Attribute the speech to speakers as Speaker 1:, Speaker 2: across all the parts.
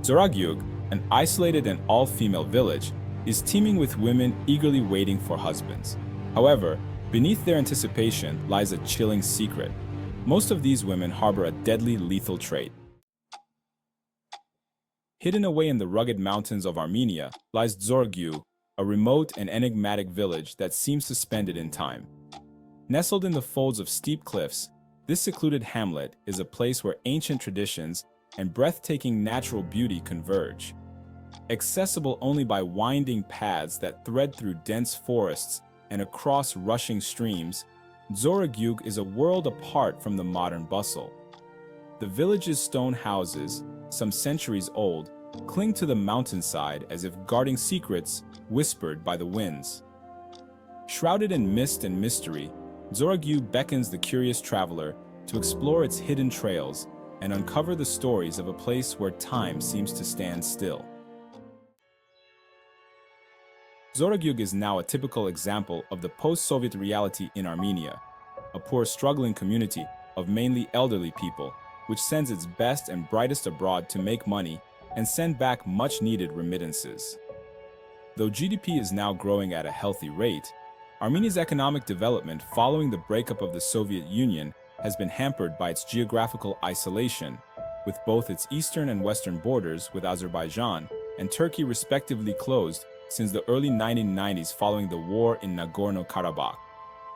Speaker 1: Dzoragyugh, an isolated and all-female village, is teeming with women eagerly waiting for husbands. However, beneath their anticipation lies a chilling secret. Most of these women harbor a deadly lethal trait. Hidden away in the rugged mountains of Armenia lies Dzoragyugh, a remote and enigmatic village that seems suspended in time. Nestled in the folds of steep cliffs, this secluded hamlet is a place where ancient traditions and breathtaking natural beauty converge. Accessible only by winding paths that thread through dense forests and across rushing streams, Dzoragyugh is a world apart from the modern bustle. The village's stone houses, some centuries old, cling to the mountainside as if guarding secrets whispered by the winds. Shrouded in mist and mystery, Dzoragyugh beckons the curious traveler to explore its hidden trails and uncover the stories of a place where time seems to stand still. Dzoragyugh is now a typical example of the post-Soviet reality in Armenia, a poor, struggling community of mainly elderly people, which sends its best and brightest abroad to make money and send back much-needed remittances. Though GDP is now growing at a healthy rate, Armenia's economic development following the breakup of the Soviet Union has been hampered by its geographical isolation, with both its eastern and western borders with Azerbaijan and Turkey respectively closed since the early 1990s following the war in Nagorno-Karabakh.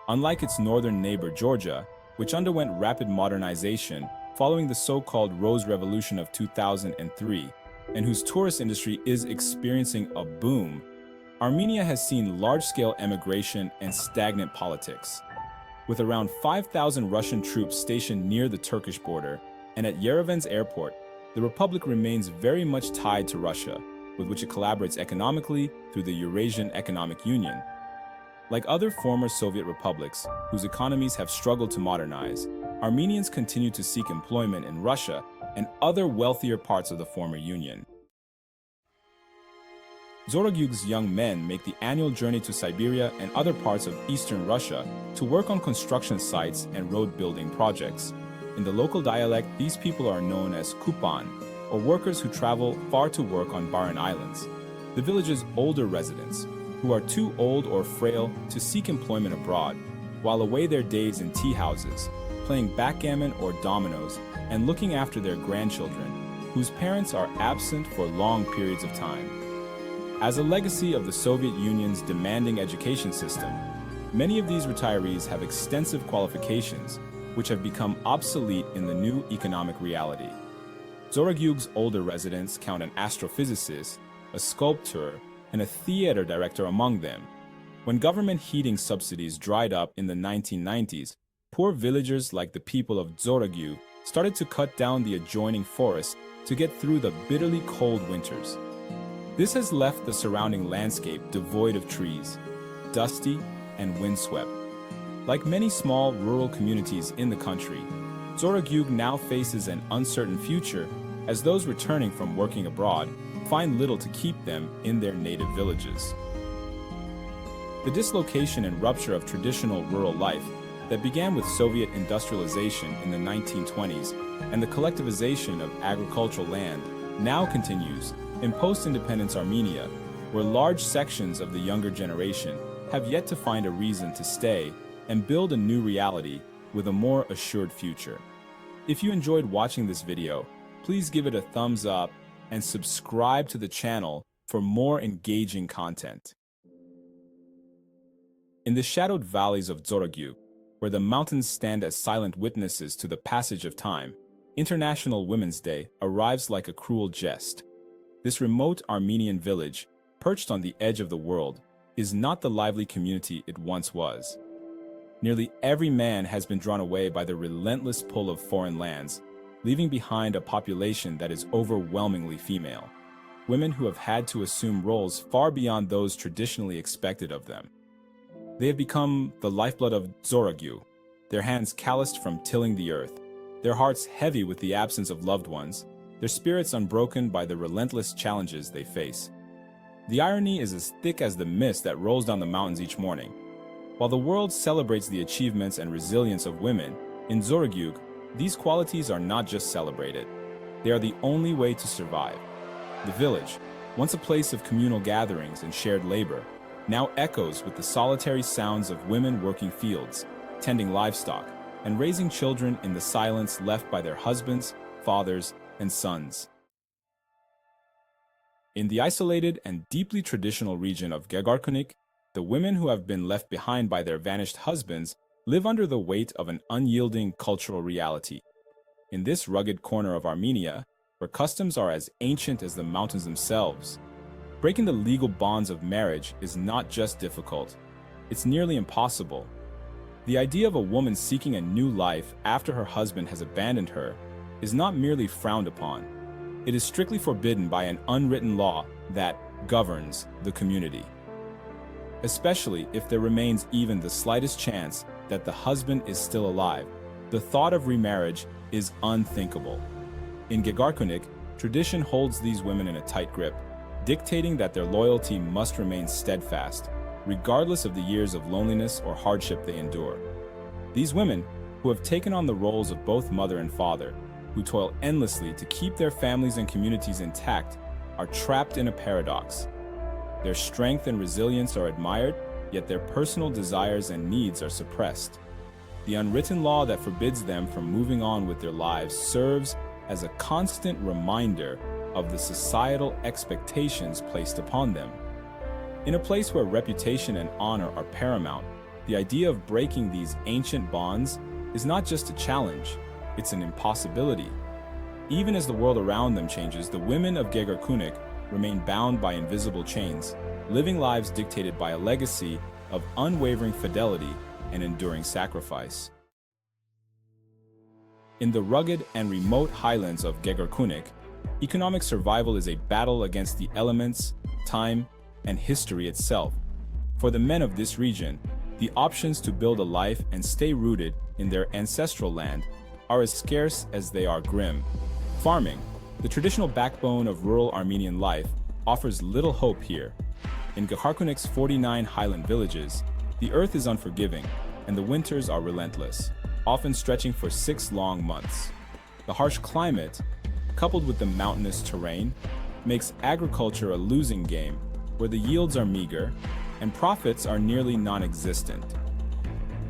Speaker 1: Unlike its northern neighbor Georgia, which underwent rapid modernization following the so-called Rose Revolution of 2003, and whose tourist industry is experiencing a boom, Armenia has seen large-scale emigration and stagnant politics. With around 5,000 Russian troops stationed near the Turkish border and at Yerevan's airport, the republic remains very much tied to Russia, with which it collaborates economically through the Eurasian Economic Union. Like other former Soviet republics, whose economies have struggled to modernize, Armenians continue to seek employment in Russia and other wealthier parts of the former Union. Dzoragyugh's young men make the annual journey to Siberia and other parts of eastern Russia to work on construction sites and road-building projects. In the local dialect, these people are known as Kupan, or workers who travel far to work on barren islands. The village's older residents, who are too old or frail to seek employment abroad, while away their days in tea houses, playing backgammon or dominoes, and looking after their grandchildren, whose parents are absent for long periods of time. As a legacy of the Soviet Union's demanding education system, many of these retirees have extensive qualifications, which have become obsolete in the new economic reality. Dzoragyugh's older residents count an astrophysicist, a sculptor, and a theater director among them. When government heating subsidies dried up in the 1990s, poor villagers like the people of Dzoragyugh started to cut down the adjoining forests to get through the bitterly cold winters. This has left the surrounding landscape devoid of trees, dusty and windswept. Like many small rural communities in the country, Dzoragyugh now faces an uncertain future as those returning from working abroad find little to keep them in their native villages. The dislocation and rupture of traditional rural life that began with Soviet industrialization in the 1920s and the collectivization of agricultural land now continues in post-independence Armenia, where large sections of the younger generation have yet to find a reason to stay and build a new reality with a more assured future. If you enjoyed watching this video, please give it a thumbs up and subscribe to the channel for more engaging content. In the shadowed valleys of Dzoragyugh, where the mountains stand as silent witnesses to the passage of time, International Women's Day arrives like a cruel jest. This remote Armenian village, perched on the edge of the world, is not the lively community it once was. Nearly every man has been drawn away by the relentless pull of foreign lands, leaving behind a population that is overwhelmingly female. Women who have had to assume roles far beyond those traditionally expected of them. They have become the lifeblood of Dzoragyugh, their hands calloused from tilling the earth, their hearts heavy with the absence of loved ones, their spirits unbroken by the relentless challenges they face. The irony is as thick as the mist that rolls down the mountains each morning. While the world celebrates the achievements and resilience of women, in Dzoragyugh, these qualities are not just celebrated. They are the only way to survive. The village, once a place of communal gatherings and shared labor, now echoes with the solitary sounds of women working fields, tending livestock, and raising children in the silence left by their husbands, fathers, and sons. In the isolated and deeply traditional region of Gegarkunik, the women who have been left behind by their vanished husbands live under the weight of an unyielding cultural reality. In this rugged corner of Armenia, where customs are as ancient as the mountains themselves, breaking the legal bonds of marriage is not just difficult, it's nearly impossible. The idea of a woman seeking a new life after her husband has abandoned her is not merely frowned upon. It is strictly forbidden by an unwritten law that governs the community. Especially if there remains even the slightest chance that the husband is still alive, the thought of remarriage is unthinkable. In Gegarkunik, tradition holds these women in a tight grip, dictating that their loyalty must remain steadfast, regardless of the years of loneliness or hardship they endure. These women, who have taken on the roles of both mother and father, who toil endlessly to keep their families and communities intact, are trapped in a paradox. Their strength and resilience are admired, yet their personal desires and needs are suppressed. The unwritten law that forbids them from moving on with their lives serves as a constant reminder of the societal expectations placed upon them. In a place where reputation and honor are paramount, the idea of breaking these ancient bonds is not just a challenge, it's an impossibility. Even as the world around them changes, the women of Gegarkunik remain bound by invisible chains, living lives dictated by a legacy of unwavering fidelity and enduring sacrifice. In the rugged and remote highlands of Gegarkunik, economic survival is a battle against the elements, time, and history itself. For the men of this region, the options to build a life and stay rooted in their ancestral land are as scarce as they are grim. Farming, the traditional backbone of rural Armenian life, offers little hope here. In Gegarkunik's 49 highland villages, the earth is unforgiving, and the winters are relentless, often stretching for 6 long months. The harsh climate, coupled with the mountainous terrain, makes agriculture a losing game where the yields are meager and profits are nearly non-existent.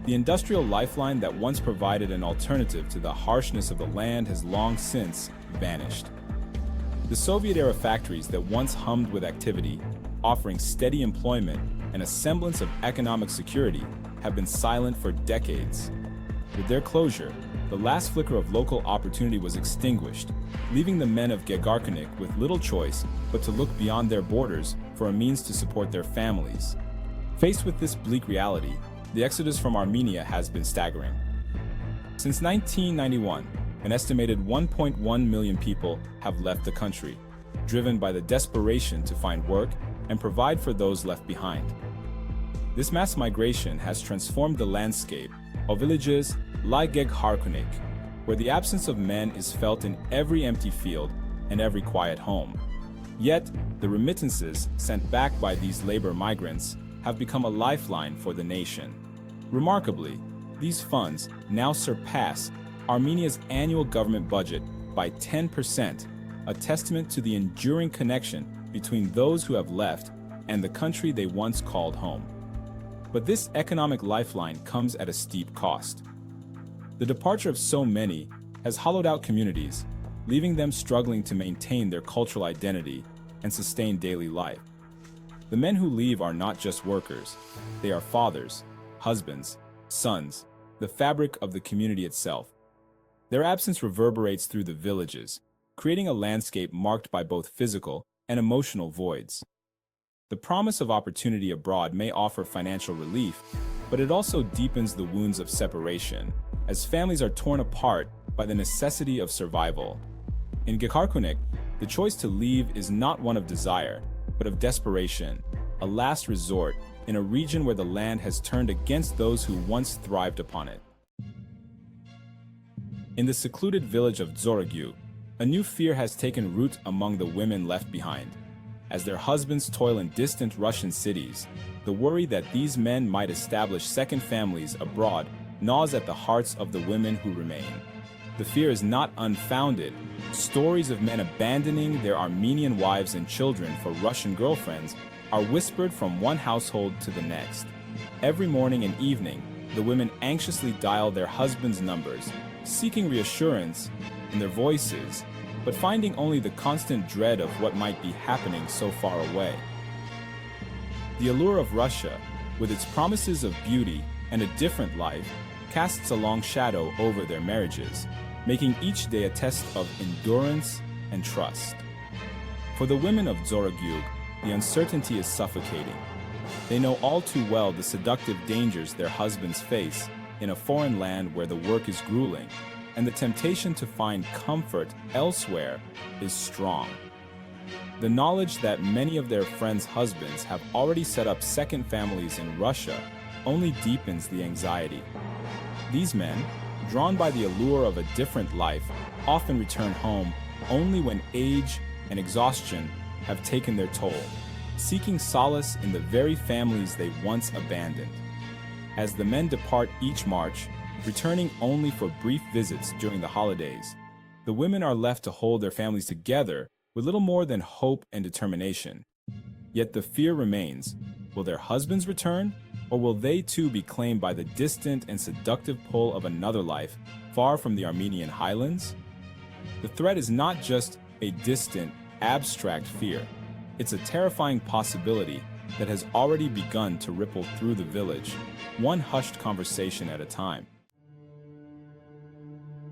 Speaker 1: The industrial lifeline that once provided an alternative to the harshness of the land has long since vanished. The Soviet-era factories that once hummed with activity, offering steady employment and a semblance of economic security, have been silent for decades. With their closure, the last flicker of local opportunity was extinguished, leaving the men of Gegarkunik with little choice but to look beyond their borders for a means to support their families. Faced with this bleak reality, the exodus from Armenia has been staggering. Since 1991, an estimated 1.1 million people have left the country, driven by the desperation to find work and provide for those left behind. This mass migration has transformed the landscape of villages like Gegarkunik, where the absence of men is felt in every empty field and every quiet home. Yet, the remittances sent back by these labor migrants have become a lifeline for the nation. Remarkably, these funds now surpass Armenia's annual government budget by 10%, a testament to the enduring connection between those who have left and the country they once called home. But this economic lifeline comes at a steep cost. The departure of so many has hollowed out communities, leaving them struggling to maintain their cultural identity and sustain daily life. The men who leave are not just workers, they are fathers, husbands, sons, the fabric of the community itself. Their absence reverberates through the villages, creating a landscape marked by both physical and emotional voids. The promise of opportunity abroad may offer financial relief, but it also deepens the wounds of separation, as families are torn apart by the necessity of survival. In Gegarkunik, the choice to leave is not one of desire, but of desperation, a last resort in a region where the land has turned against those who once thrived upon it. In the secluded village of Dzoragyugh, a new fear has taken root among the women left behind. As their husbands toil in distant Russian cities, the worry that these men might establish second families abroad gnaws at the hearts of the women who remain. The fear is not unfounded. Stories of men abandoning their Armenian wives and children for Russian girlfriends are whispered from one household to the next. Every morning and evening, the women anxiously dial their husbands' numbers, seeking reassurance in their voices, but finding only the constant dread of what might be happening so far away. The allure of Russia, with its promises of beauty and a different life, casts a long shadow over their marriages, making each day a test of endurance and trust. For the women of Dzoragyugh, the uncertainty is suffocating. They know all too well the seductive dangers their husbands face in a foreign land where the work is grueling, and the temptation to find comfort elsewhere is strong. The knowledge that many of their friends' husbands have already set up second families in Russia only deepens the anxiety. These men, drawn by the allure of a different life, often return home only when age and exhaustion have taken their toll, seeking solace in the very families they once abandoned. As the men depart each march, returning only for brief visits during the holidays, the women are left to hold their families together with little more than hope and determination. Yet the fear remains: will their husbands return, or will they too be claimed by the distant and seductive pull of another life far from the Armenian highlands? The threat is not just a distant, abstract fear. It's a terrifying possibility that has already begun to ripple through the village, one hushed conversation at a time.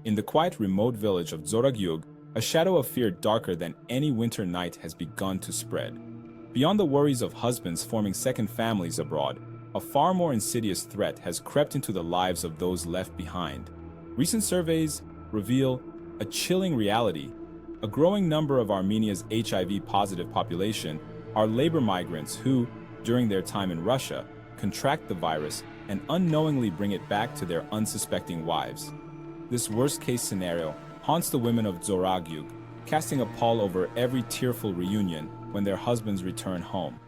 Speaker 1: In the quiet, remote village of Dzoragyugh, a shadow of fear darker than any winter night has begun to spread. Beyond the worries of husbands forming second families abroad, a far more insidious threat has crept into the lives of those left behind. Recent surveys reveal a chilling reality. A growing number of Armenia's HIV-positive population are labor migrants who, during their time in Russia, contract the virus and unknowingly bring it back to their unsuspecting wives. This worst-case scenario haunts the women of Dzoragyugh, casting a pall over every tearful reunion when their husbands return home.